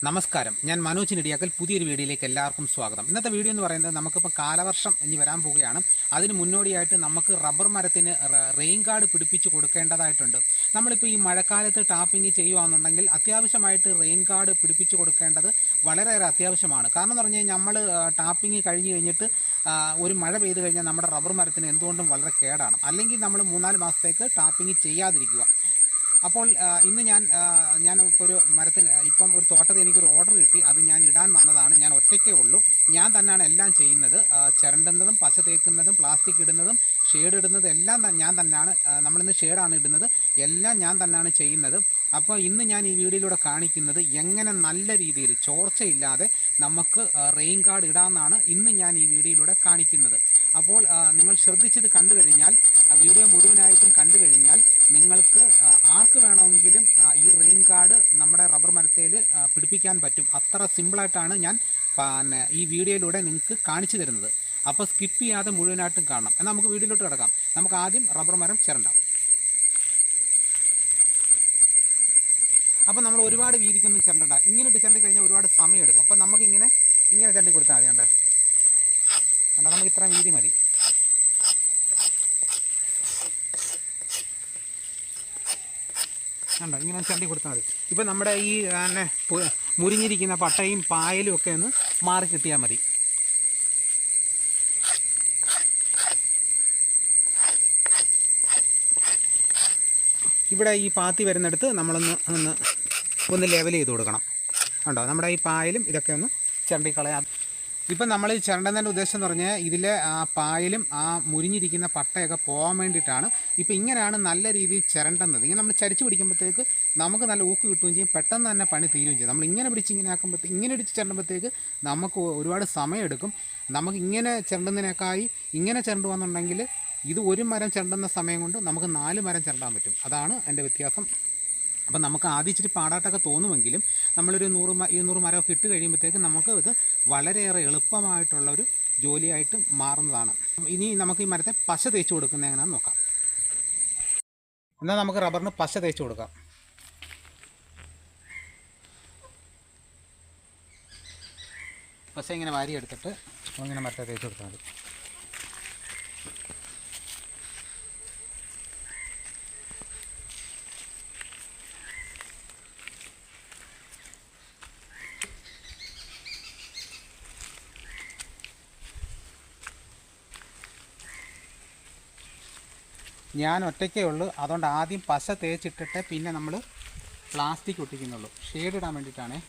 നമസ്കാരം, ഞാൻ മനോജ് നെടിയാക്കൽ. പുതിയൊരു വീഡിയോയിലേക്ക് എല്ലാവർക്കും സ്വാഗതം. ഇന്നത്തെ വീഡിയോ എന്ന് പറയുന്നത് നമുക്കിപ്പോൾ കാലവർഷം ഇനി വരാൻ പോവുകയാണ്. അതിന് മുന്നോടിയായിട്ട് നമുക്ക് റബ്ബർ മരത്തിന് റെയിൻ ഗാർഡ് പിടിപ്പിച്ച് കൊടുക്കേണ്ടതായിട്ടുണ്ട്. നമ്മളിപ്പോൾ ഈ മഴക്കാലത്ത് ടാപ്പിംഗ് ചെയ്യുകയാണെന്നുണ്ടെങ്കിൽ അത്യാവശ്യമായിട്ട് റെയിൻ ഗാർഡ് പിടിപ്പിച്ച് കൊടുക്കേണ്ടത് വളരെയേറെ അത്യാവശ്യമാണ്. കാരണം എന്ന് പറഞ്ഞു കഴിഞ്ഞാൽ നമ്മൾ ടാപ്പിംഗ് കഴിഞ്ഞ് കഴിഞ്ഞിട്ട് ഒരു മഴ പെയ്ത് കഴിഞ്ഞാൽ നമ്മുടെ റബ്ബർ മരത്തിന് എന്തുകൊണ്ടും വളരെ കേടാണ്. അല്ലെങ്കിൽ നമ്മൾ 3-4 മാസത്തേക്ക് ടാപ്പിംഗ് ചെയ്യാതിരിക്കുക. അപ്പോൾ ഇന്ന് ഞാൻ ഇപ്പോൾ ഒരു മരത്തിന് ഇപ്പം ഒരു തോട്ടത്തിൽ എനിക്കൊരു ഓർഡർ കിട്ടി. അത് ഞാൻ ഇടാൻ വന്നതാണ്. ഞാൻ ഒറ്റയ്ക്കേ ഉള്ളൂ. ഞാൻ തന്നെയാണ് എല്ലാം ചെയ്യുന്നത്. ചിരണ്ടുന്നതും പശ തേക്കുന്നതും പ്ലാസ്റ്റിക് ഇടുന്നതും ഷെയ്ഡ് ഇടുന്നതും എല്ലാം ഞാൻ തന്നെയാണ്. നമ്മളിന്ന് ഷെയ്ഡാണ് ഇടുന്നത്. എല്ലാം ഞാൻ തന്നെയാണ് ചെയ്യുന്നത്. അപ്പോൾ ഇന്ന് ഞാൻ ഈ വീഡിയോയിലൂടെ കാണിക്കുന്നത് എങ്ങനെ നല്ല രീതിയിൽ ചോർച്ചയില്ലാതെ നമുക്ക് റെയിൻ ഗാർഡ് ഇടാമെന്നാണ് ഇന്ന് ഞാൻ ഈ വീഡിയോയിലൂടെ കാണിക്കുന്നത്. അപ്പോൾ നിങ്ങൾ ശ്രദ്ധിച്ചത് കണ്ടു കഴിഞ്ഞാൽ, വീഡിയോ മുഴുവനായിട്ടും കണ്ടു കഴിഞ്ഞാൽ നിങ്ങൾക്ക് ആർക്ക് വേണമെങ്കിലും ഈ റെയിൻ ഗാർഡ് നമ്മുടെ റബ്ബർ മരത്തേൽ പിടിപ്പിക്കാൻ പറ്റും. അത്ര സിമ്പിളായിട്ടാണ് ഞാൻ ഈ വീഡിയോയിലൂടെ നിങ്ങൾക്ക് കാണിച്ചു തരുന്നത്. അപ്പോൾ സ്കിപ്പ് ചെയ്യാതെ മുഴുവനായിട്ടും കാണണം. എന്നാൽ നമുക്ക് വീഡിയോയിലോട്ട് കിടക്കാം. നമുക്ക് ആദ്യം റബ്ബർ മരം ചിരണ്ടാം. അപ്പോൾ നമ്മൾ ഒരുപാട് വീതിക്കൊന്നും ചിരണ്ടണ്ട. ഇങ്ങനെ ഇട്ട് ചിരണ്ടി കഴിഞ്ഞാൽ ഒരുപാട് സമയം എടുക്കും. അപ്പോൾ നമുക്കിങ്ങനെ ചിരണ്ടി കൊടുത്താൽ മതി. കണ്ടോ, നമുക്ക് ഇത്രയും വീതി മതി. കണ്ടോ, ഇങ്ങനെ ചിരണ്ടി കൊടുത്താൽ മതി. ഇപ്പം നമ്മുടെ ഈ മുരിഞ്ഞിരിക്കുന്ന പട്ടയും പായലും ഒക്കെ ഒന്ന് മാറി കിട്ടിയാൽ മതി. ഇവിടെ ഈ പാത്തി വരുന്നിടത്ത് നമ്മളൊന്ന് ലെവൽ ചെയ്ത് കൊടുക്കണം. കണ്ടോ, നമ്മുടെ ഈ പായലും ഇതൊക്കെ ഒന്ന് ചിരണ്ടിക്കളയാം. ഇപ്പം നമ്മൾ ഈ ചിരണ്ടുന്നതിൻ്റെ ഉദ്ദേശം എന്ന് പറഞ്ഞാൽ ഇതിലെ ആ പായലും ആ മുരിഞ്ഞിരിക്കുന്ന പട്ടയൊക്കെ പോകാൻ വേണ്ടിയിട്ടാണ്. ഇപ്പം ഇങ്ങനെയാണ് നല്ല രീതിയിൽ ചിരണ്ടുന്നത്. ഇങ്ങനെ നമ്മൾ ചരിച്ച് പിടിക്കുമ്പോഴത്തേക്ക് നമുക്ക് നല്ല ഊക്ക് കിട്ടുകയും ചെയ്യും, പെട്ടെന്ന് തന്നെ പണി തീരുകയും ചെയ്യും. നമ്മൾ ഇങ്ങനെ പിടിച്ച് ഇങ്ങനെ ഇടിച്ച് ചിരണ്ടുമ്പോഴത്തേക്ക് നമുക്ക് ഒരുപാട് സമയമെടുക്കും. നമുക്ക് ഇങ്ങനെ ചിരണ്ടുന്നതിനേക്കായി ഇങ്ങനെ ചിരണ്ടുവെന്നുണ്ടെങ്കിൽ ഇത് ഒരു മരം ചിരണ്ടുന്ന സമയം കൊണ്ട് നമുക്ക് 4 മരം ചിരണ്ടാൻ പറ്റും. അതാണ് എൻ്റെ വ്യത്യാസം. അപ്പം നമുക്ക് ആദ്യം ഇച്ചിരി പാടാട്ടൊക്കെ തോന്നുമെങ്കിലും നമ്മളൊരു 100 മരമൊക്കെ ഇട്ട് കഴിയുമ്പോഴത്തേക്ക് നമുക്ക് ഇത് വളരെയേറെ എളുപ്പമായിട്ടുള്ളൊരു ജോലിയായിട്ട് മാറുന്നതാണ്. ഇനി നമുക്ക് ഈ മരത്തെ പശ തേച്ച് കൊടുക്കുന്നത് എങ്ങനെയാണെന്ന് നോക്കാം. എന്നാൽ നമുക്ക് റബ്ബറിന് പശ തേച്ച് കൊടുക്കാം. പശ ഇങ്ങനെ വാരിയെടുത്തിട്ട് ഇങ്ങനെ മരത്തെ തേച്ച് കൊടുത്താൽ മതി. ഞാൻ ഒറ്റയ്ക്കേ ഉള്ളൂ. അതുകൊണ്ട് ആദ്യം പശ തേച്ചിട്ടിട്ട് പിന്നെ നമ്മൾ പ്ലാസ്റ്റിക് ഒട്ടിക്കുന്നുള്ളൂ. ഷെയ്ഡ് ഇടാൻ വേണ്ടിയിട്ടാണേ.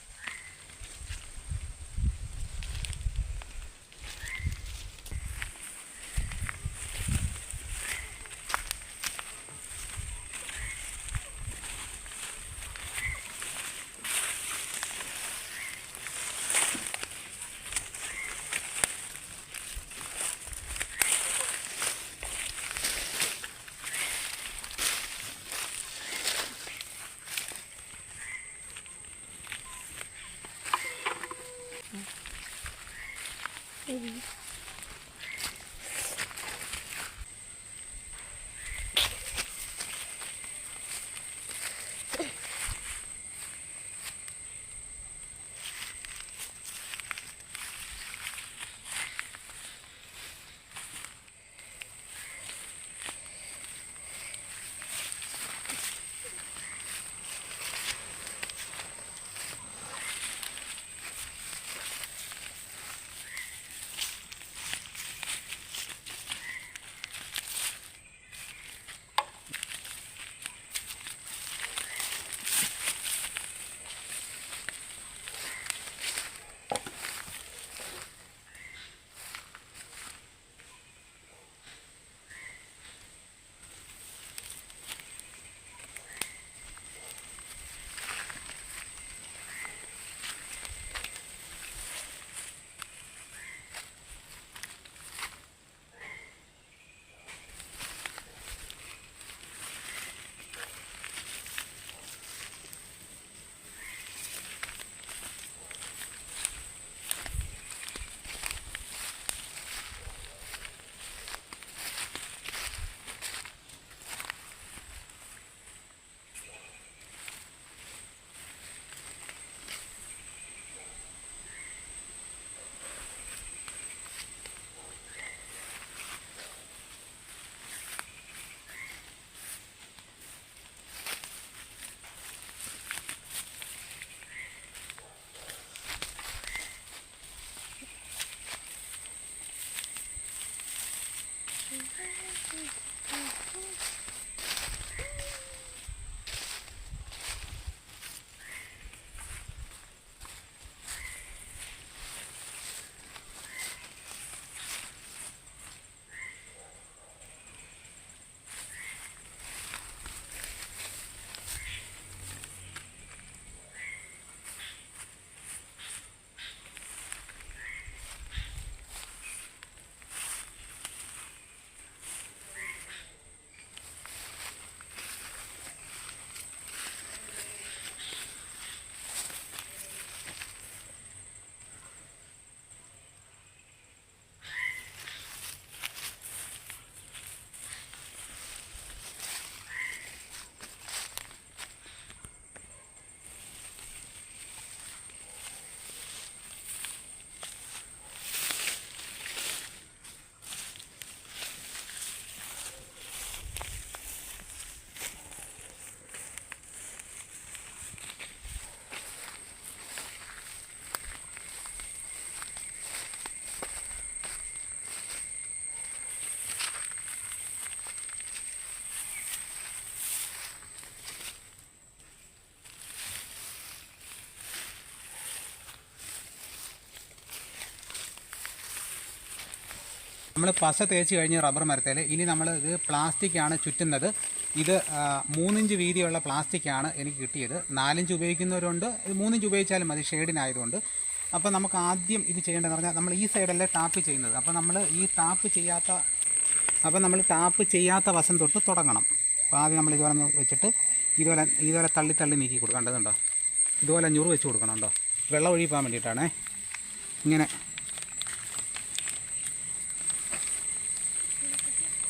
നമ്മൾ പശ തേച്ച് കഴിഞ്ഞ് റബ്ബർ മരത്തിൽ ഇനി നമ്മൾ ഇത് പ്ലാസ്റ്റിക്കാണ് ചുറ്റുന്നത്. ഇത് 3 ഇഞ്ച് വീതിയുള്ള പ്ലാസ്റ്റിക്കാണ് എനിക്ക് കിട്ടിയത്. 4 ഇഞ്ച് ഉപയോഗിക്കുന്നവരുണ്ട്, 3 ഇഞ്ച് ഉപയോഗിച്ചാലും മതി ഷെയ്ഡിനായതുകൊണ്ട്. അപ്പോൾ നമുക്ക് ആദ്യം ഇത് ചെയ്യേണ്ടതെന്ന് പറഞ്ഞാൽ നമ്മൾ ഈ സൈഡല്ലേ ടാപ്പ് ചെയ്യുന്നത്. അപ്പോൾ നമ്മൾ ടാപ്പ് ചെയ്യാത്ത വശം തൊട്ട് തുടങ്ങണം. അപ്പോൾ ആദ്യം നമ്മൾ ഇതുപോലെ ഒന്ന് വെച്ചിട്ട് ഇതുപോലെ തള്ളി നീക്കി കൊടുക്കേണ്ടതുണ്ടോ, ഇതുപോലെ ഞുറ് വെച്ച് കൊടുക്കണമുണ്ടോ, വെള്ളം ഒഴിപ്പാൻ വേണ്ടിയിട്ടാണേ. ഇങ്ങനെ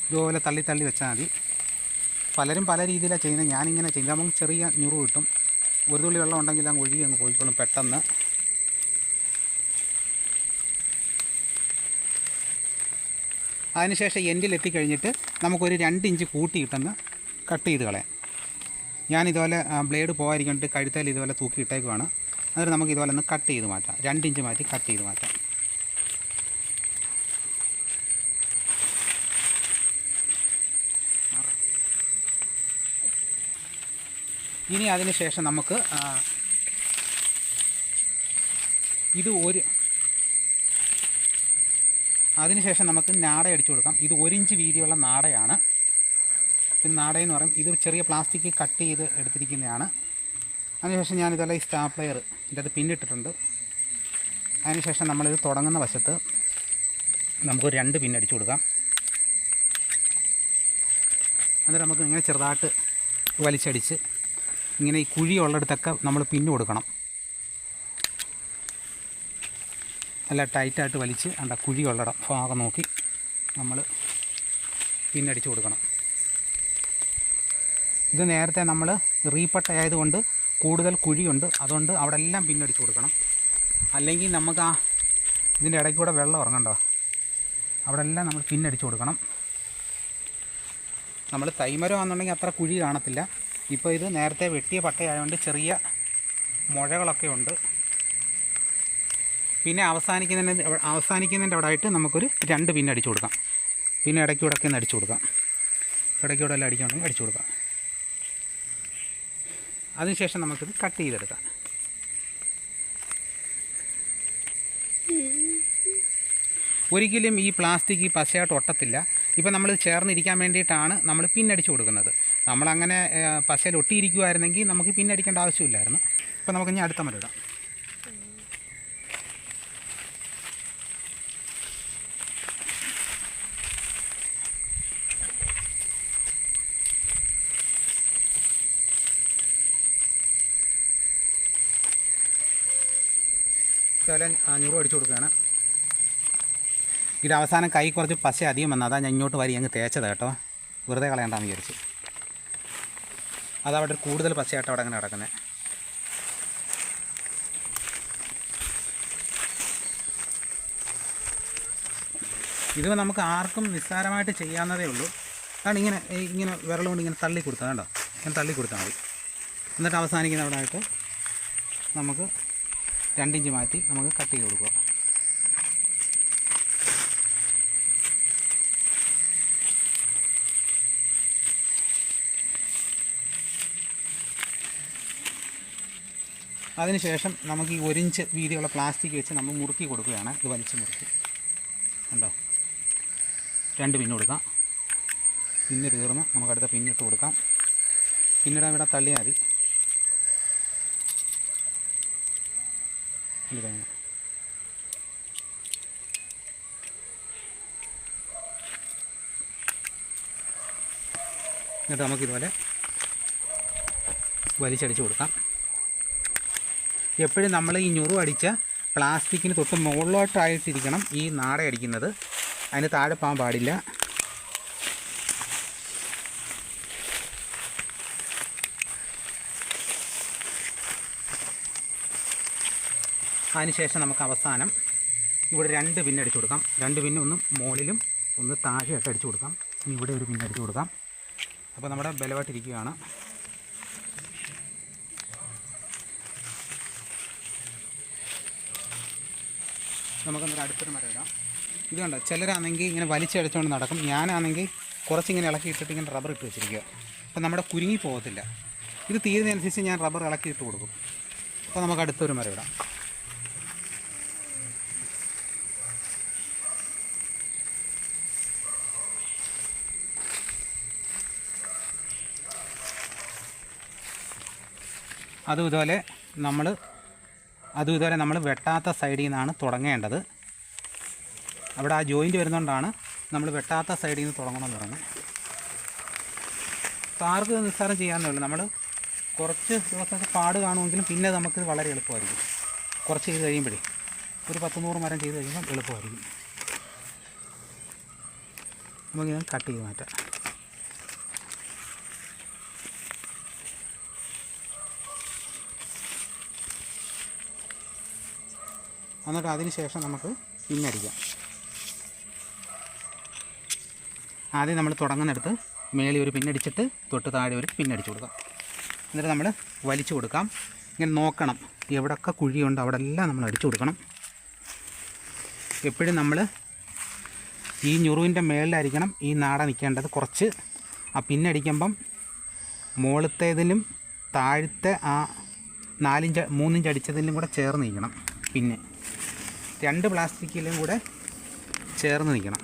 ഇതുപോലെ തള്ളി വെച്ചാൽ മതി. പലരും പല രീതിയിലാണ് ചെയ്യുന്നത്, ഞാനിങ്ങനെ ചെയ്യുന്നത്. നമുക്ക് ചെറിയ ഞുറ് കിട്ടും. ഒരു തുള്ളി വെള്ളം ഉണ്ടെങ്കിൽ അങ്ങ് ഒഴുകി അങ്ങ് പോയിക്കോളും പെട്ടെന്ന്. അതിനുശേഷം എൻഡിലെത്തിക്കഴിഞ്ഞിട്ട് നമുക്കൊരു 2 ഇഞ്ച് കൂട്ടിയിട്ടെന്ന് കട്ട് ചെയ്ത് കളയാം. ഞാനിതുപോലെ ബ്ലേഡ് പോകാതിരിക്കണ്ടിട്ട് കഴുത്തേൽ ഇതുപോലെ തൂക്കിയിട്ടേക്കുവാണ്. എന്നിട്ട് നമുക്ക് ഇതുപോലെ ഒന്ന് കട്ട് ചെയ്ത് മാറ്റാം. 2 ഇഞ്ച് മാറ്റി കട്ട് ചെയ്ത് മാറ്റാം. ഇനി അതിന് ശേഷം നമുക്ക് അതിനുശേഷം നമുക്ക് നാട അടിച്ചു കൊടുക്കാം. ഇത് 1 ഇഞ്ച് വീതിയുള്ള നാടയാണ്. ഇത് നാടയെന്ന് പറയും. ഇത് ചെറിയ പ്ലാസ്റ്റിക് കട്ട് ചെയ്ത് എടുത്തിരിക്കുന്നതാണ്. അതിനുശേഷം ഞാനിതെല്ലാം ഈ സ്റ്റാപ്ലെയർ ഇതിൻ്റെ അത് പിന്നിട്ടിട്ടുണ്ട്. അതിനുശേഷം നമ്മളിത് തുടങ്ങുന്ന വശത്ത് നമുക്കൊരു 2 പിന്നടിച്ചു കൊടുക്കാം. എന്നിട്ട് നമുക്ക് ഇങ്ങനെ ചെറുതായിട്ട് വലിച്ചടിച്ച് ഇങ്ങനെ ഈ കുഴിയുള്ളിടത്തൊക്കെ നമ്മൾ പിന്ന് കൊടുക്കണം. നല്ല ടൈറ്റായിട്ട് വലിച്ച് കുഴിയുള്ളിടം ഭാഗം നോക്കി നമ്മൾ പിന്നടിച്ച് കൊടുക്കണം. ഇത് നേരത്തെ നമ്മൾ റീപ്പട്ടയായതുകൊണ്ട് കൂടുതൽ കുഴിയുണ്ട്, അതുകൊണ്ട് അവിടെ എല്ലാം പിന്നടിച്ച് കൊടുക്കണം. അല്ലെങ്കിൽ നമുക്ക് ഇതിൻ്റെ ഇടയ്ക്ക് കൂടെ വെള്ളം ഇറങ്ങണ്ടോ, അവിടെ എല്ലാം നമ്മൾ പിന്നടിച്ച് കൊടുക്കണം. നമ്മൾ തൈമരം ആണെന്നുണ്ടെങ്കിൽ അത്ര കുഴി കാണത്തില്ല. ഇപ്പോൾ ഇത് നേരത്തെ വെട്ടിയ പട്ടയായതുകൊണ്ട് ചെറിയ മുഴകളൊക്കെ ഉണ്ട്. പിന്നെ അവസാനിക്കുന്നതിൻ്റെ അവിടെ ആയിട്ട് നമുക്കൊരു 2 പിന്നടിച്ച് കൊടുക്കാം. പിന്നെ ഇടയ്ക്കൂടെ ഒന്ന് അടിച്ചു കൊടുക്കാം. ഇടയ്ക്കൂടെ എല്ലാം അടിക്കുകയാണെങ്കിൽ അടിച്ചു കൊടുക്കാം. അതിനുശേഷം നമുക്കിത് കട്ട് ചെയ്തെടുക്കാം. ഒരിക്കലും ഈ പ്ലാസ്റ്റിക് പശയായിട്ട് ഒട്ടത്തില്ല. ഇപ്പം നമ്മൾ ചേർന്നിരിക്കാൻ വേണ്ടിയിട്ടാണ് നമ്മൾ പിന്നടിച്ച് കൊടുക്കുന്നത്. നമ്മളങ്ങനെ പശയിൽ ഒട്ടിയിരിക്കുമായിരുന്നെങ്കിൽ നമുക്ക് പിന്നടിക്കേണ്ട ആവശ്യമില്ലായിരുന്നു. ഇപ്പോൾ നമുക്ക് ഇനി അടുത്ത മരം ഇടാം. ഇതുപോലെ 500 അടിച്ചു കൊടുക്കുകയാണ്. ഇത് അവസാനം കൈ കുറച്ച് പശ അധികം വന്നാൽ അതാ ഞാൻ ഇങ്ങോട്ട് വരി അങ്ങ് തേച്ചത് കേട്ടോ, വെറുതെ കളയണ്ടാന്ന് വിചാരിച്ച്. അതവിടെ കൂടുതൽ പശയായിട്ട് അവിടെ അങ്ങനെ കിടക്കുന്നത്. ഇത് നമുക്ക് ആർക്കും നിസ്സാരമായിട്ട് ചെയ്യാവുന്നതേ ഉള്ളൂ. കാരണം ഇങ്ങനെ വിരൽ കൊണ്ട് ഇങ്ങനെ തള്ളി കൊടുത്താൽ കേട്ടോ, ഇങ്ങനെ തള്ളി കൊടുത്താൽ മതി. എന്നിട്ട് അവസാനിക്കുന്ന അവിടെ ആയിട്ട് നമുക്ക് 2 ഇഞ്ച് മാറ്റി നമുക്ക് കട്ട് ചെയ്ത് കൊടുക്കുക. അതിനുശേഷം നമുക്ക് ഈ 1 ഇഞ്ച് വീതിയുള്ള പ്ലാസ്റ്റിക് വെച്ച് നമ്മൾ മുറുക്കി കൊടുക്കുകയാണ്. ഇത് വലിച്ച് മുറുക്കി ഉണ്ടോ, 2 പിന്ന് കൊടുക്കാം. പിന്ന് തീർന്ന് നമുക്ക് അടുത്ത പിന്നിട്ട് കൊടുക്കാം. പിന്നിടാൻ ഇവിടെ തള്ളിയാൽ മതി. എന്നിട്ട് നമുക്കിതുപോലെ വലിച്ചടിച്ച് കൊടുക്കാം. എപ്പോഴും നമ്മൾ ഈ ഞുറു അടിച്ച പ്ലാസ്റ്റിക്കിന് തൊട്ട് മുകളിലോട്ടായിട്ടിരിക്കണം ഈ നാട അടിക്കുന്നത്, അതിന് താഴെ പോകാൻ പാടില്ല. അതിനുശേഷം നമുക്ക് അവസാനം ഇവിടെ 2 പിന്നടിച്ച് കൊടുക്കാം. 2 പിന്ന് ഒന്ന് മുകളിലും ഒന്ന് താഴെയായിട്ട് അടിച്ചു കൊടുക്കാം. ഇനി ഇവിടെ ഒരു പിന്നടിച്ച് കൊടുക്കാം. അപ്പോൾ നമ്മുടെ ബലമായിട്ടിരിക്കുകയാണ്. നമുക്കൊന്നൊരു അടുത്തൊരു മരം ഇടാം. ഇതുകൊണ്ട് ചിലരാണെങ്കിൽ ഇങ്ങനെ വലിച്ചടിച്ചുകൊണ്ട് നടക്കും. ഞാനാണെങ്കിൽ കുറച്ചിങ്ങനെ ഇളക്കി ഇട്ടിട്ട് ഇങ്ങനെ റബ്ബർ ഇട്ട് വെച്ചിരിക്കുക. അപ്പോൾ നമ്മുടെ കുരുങ്ങി പോകത്തില്ല. ഇത് തീരുന്നതനുസരിച്ച് ഞാൻ റബ്ബർ ഇളക്കി ഇട്ട് കൊടുക്കും. അപ്പോൾ നമുക്ക് അടുത്തൊരു മരം ഇടാം. അതും ഇതുപോലെ നമ്മൾ വെട്ടാത്ത സൈഡിൽ നിന്നാണ് തുടങ്ങേണ്ടത്. അവിടെ ആ ജോയിൻറ്റ് വരുന്നതുകൊണ്ടാണ് നമ്മൾ വെട്ടാത്ത സൈഡിൽ നിന്ന് തുടങ്ങണമെന്ന് പറയുന്നത്. അപ്പോൾ ആർക്ക് നിസ്സാരം ചെയ്യാവുന്നേ ഉള്ളൂ. നമ്മൾ കുറച്ച് ദിവസമൊക്കെ പാട് കാണുമെങ്കിലും പിന്നെ നമുക്ക് വളരെ എളുപ്പമായിരിക്കും. കുറച്ച് ചെയ്ത് കഴിയുമ്പോഴേ ഒരു 10-100 മരം ചെയ്ത് കഴിയുമ്പോൾ എളുപ്പമായിരിക്കും. നമുക്കിത് കട്ട് ചെയ്ത് മാറ്റാം. എന്നിട്ട് അതിന് ശേഷം നമുക്ക് പിന്നടിക്കാം. ആദ്യം നമ്മൾ തുടങ്ങുന്നിടത്ത് മേളിൽ ഒരു പിന്നടിച്ചിട്ട് തൊട്ട് താഴെ ഒരു പിന്നടിച്ച് കൊടുക്കാം. എന്നിട്ട് നമ്മൾ വലിച്ചു കൊടുക്കാം. ഇങ്ങനെ നോക്കണം, എവിടെയൊക്കെ കുഴിയുണ്ട് അവിടെ എല്ലാം നമ്മൾ അടിച്ചു കൊടുക്കണം. എപ്പോഴും നമ്മൾ ഈ ഞുറുവിൻ്റെ മേളിലായിരിക്കണം ഈ നാട നിൽക്കേണ്ടത്. കുറച്ച് ആ പിന്നടിക്കുമ്പം മുകളിലത്തേതിനും താഴത്തെ ആ 3 ഇഞ്ച് അടിച്ചതിലും കൂടെ ചേർന്ന് നിൽക്കണം. പിന്നെ 2 പ്ലാസ്റ്റിക്കിലും കൂടെ ചേർന്ന് നിൽക്കണം.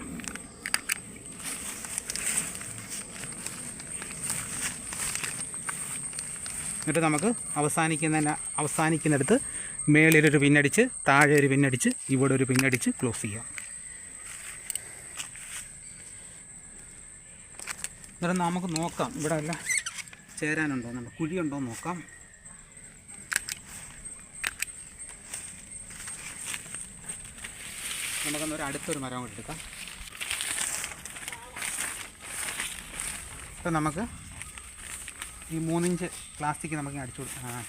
എന്നിട്ട് നമുക്ക് അവസാനിക്കുന്നിടത്ത് മേളിലൊരു പിന്നടിച്ച് താഴെ ഒരു പിന്നടിച്ച് ഇവിടെ ഒരു പിന്നടിച്ച് ക്ലോസ് ചെയ്യാം. എന്നിട്ട് നമുക്ക് നോക്കാം ഇവിടെ എല്ലാം ചേരാനുണ്ടോ, നമ്മൾ കുഴിയുണ്ടോ എന്ന് നോക്കാം. നമുക്കൊന്നൊരു അടുത്തൊരു മരം കൂടി എടുക്കാം. ഇപ്പം നമുക്ക് ഈ 3 ഇഞ്ച് പ്ലാസ്റ്റിക് നമുക്ക് അടിച്ചു കൊടുക്കാം.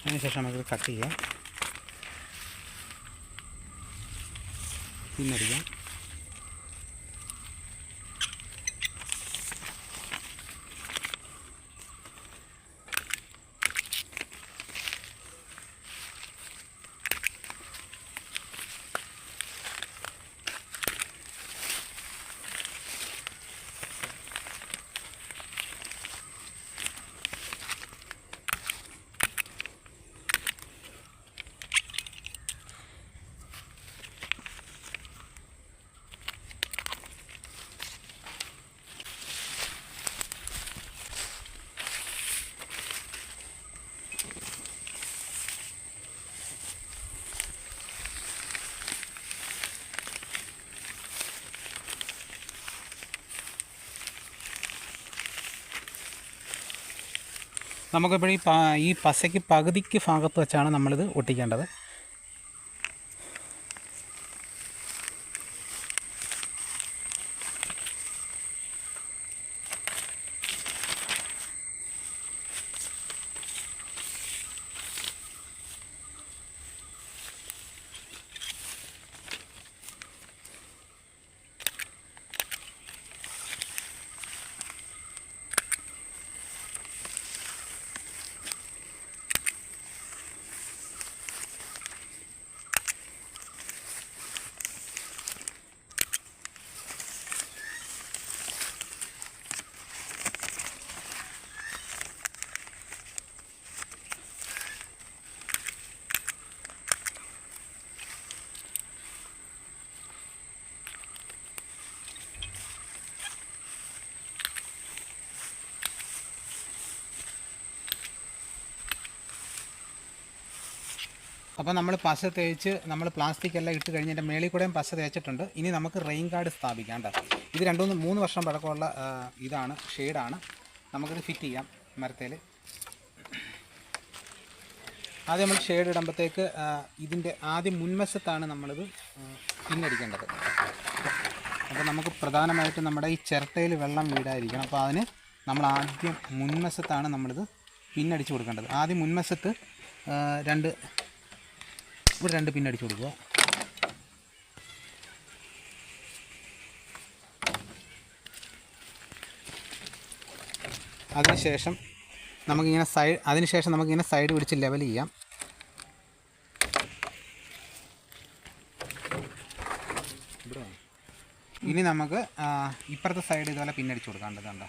അതിനുശേഷം നമുക്ക് കട്ട് ചെയ്യാം, പിന്നടിക്കാം. നമുക്കിപ്പോൾ ഈ പശയ്ക്ക് പകുതിക്ക് ഭാഗത്ത് വെച്ചാണ് നമ്മളിത് ഒട്ടിക്കേണ്ടത്. അപ്പോൾ നമ്മൾ പശ തേച്ച് നമ്മൾ പ്ലാസ്റ്റിക് എല്ലാം ഇട്ട് കഴിഞ്ഞ് എൻ്റെ മേളിൽ കൂടെയും പശ തേച്ചിട്ടുണ്ട്. ഇനി നമുക്ക് റെയിൻ ഗാർഡ് സ്ഥാപിക്കാം കേട്ടോ. ഇത് 2-3 വർഷം പഴക്കമുള്ള ഇതാണ്, ഷെയ്ഡാണ്. നമുക്കിത് ഫിറ്റ് ചെയ്യാം മരത്തേൽ. ആദ്യം നമ്മൾ ഷെയ്ഡ് ഇടുമ്പോഴത്തേക്ക് ഇതിൻ്റെ ആദ്യം മുൻവശത്താണ് നമ്മളിത് പിന്നടിക്കേണ്ടത്. അപ്പോൾ നമുക്ക് പ്രധാനമായിട്ടും നമ്മുടെ ഈ ചിരട്ടയിൽ വെള്ളം വീടാതിരിക്കണം. അപ്പോൾ അതിന് നമ്മൾ ആദ്യം മുൻവശത്താണ് നമ്മളിത് പിന്നടിച്ച് കൊടുക്കേണ്ടത്. ആദ്യം മുൻവശത്ത് ഇവിടെ 2 പിന്നടിച്ച് കൊടുക്കുക. അതിനുശേഷം നമുക്കിങ്ങനെ സൈഡ് പിടിച്ച് ലെവൽ ചെയ്യാം. ഇനി നമുക്ക് ഇപ്പുറത്തെ സൈഡ് ഇതുപോലെ പിന്നടിച്ച് കൊടുക്കേണ്ടതുണ്ട്.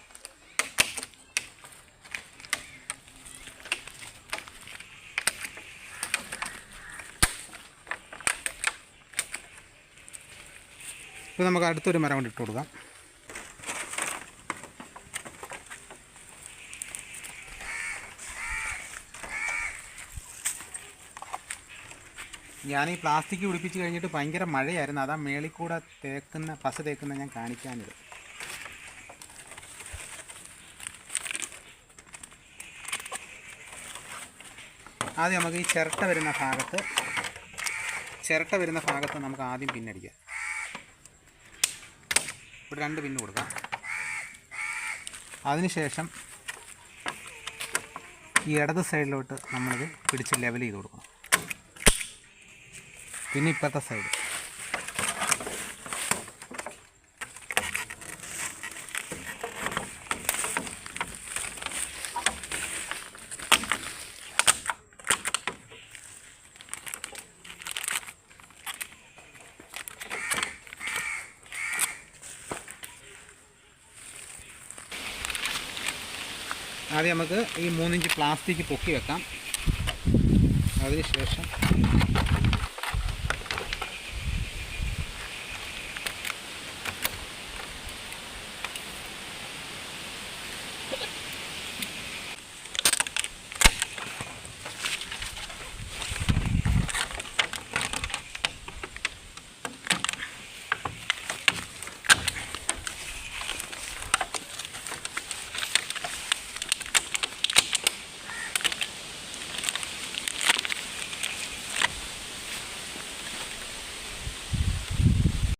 ഇപ്പോൾ നമുക്ക് അടുത്തൊരു മരം കൊണ്ട് ഇട്ട് കൊടുക്കാം. ഞാൻ ഈ പ്ലാസ്റ്റിക് പിടിപ്പിച്ച് കഴിഞ്ഞിട്ട് ഭയങ്കര മഴയായിരുന്നു, അതാ മേളിൽ കൂടെ പശ തേക്കുന്ന ഞാൻ കാണിക്കാനിത്. ആദ്യം നമുക്ക് ഈ ചിരട്ട വരുന്ന ഭാഗത്ത് നമുക്ക് ആദ്യം പിന്നടിക്കാം. ഇവിടെ 2 പിന്ന് കൊടുക്കാം. അതിനുശേഷം ഈ ഇടത് സൈഡിലോട്ട് നമ്മളിത് പിടിച്ച് ലെവൽ ചെയ്ത് കൊടുക്കണം. പിന്നെ ഇപ്പോഴത്തെ സൈഡ് ആദ്യം നമുക്ക് ഈ 3 ഇഞ്ച് പ്ലാസ്റ്റിക് പൊക്കി വെക്കാം. അതിനുശേഷം